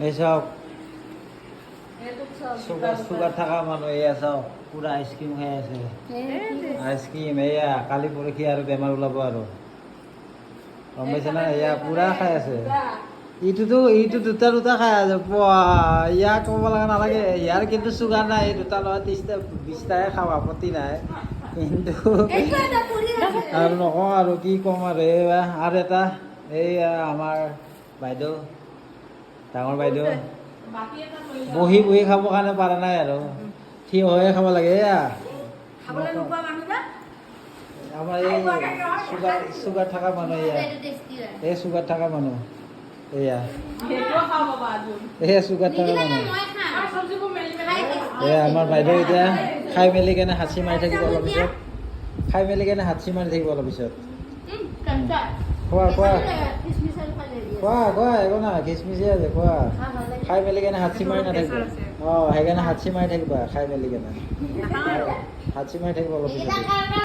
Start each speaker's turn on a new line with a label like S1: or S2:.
S1: এই চাওক চুগাৰ থকা মানুহ এয়া চাওক পুৰা আইচক্ৰীম খাই আছে আইচক্ৰীম এয়া কালি পৰহি আৰু বেমাৰ ওলাব আৰু গম পাইছে না এয়া পুৰা খাই আছে ইটো দুটা খাই আছে ইয়াক ক'ব লগা নালাগে ইয়াৰ কিন্তু চুগাৰ নাই দুটা নহয় 30-20টাহে খাওঁ আপত্তি নাই কিন্তু আৰু নকওঁ আৰু কি ক'ম আৰু এইয়া আৰু এটা এইয়া আমাৰ বাইদেউ ডাঙৰ বাইদেউ বহি খাবৰ কাৰণে পৰা নাই আৰু থিয় হৈয়ে খাব লাগে এয়া আমাৰ এই চুগাৰ থকা মানুহ এয়া এই চুগাৰ থকা মানুহ এয়া চুগাৰ থকা মানুহ এয়া আমাৰ বাইদেউ এতিয়া খাই মেলি কেনে হাঁচি মাৰি থাকিব অলপ পিছত খোৱা একো নাই খিচমিচি আছে খোৱা খাই মেলি কেনে হাঁচি মাৰি নাথাকিব সেইকাৰণে হাঁচি মাৰি থাকিবা খাই মেলি কেনে হাঁচি মাৰি থাকিব অলপ পিছত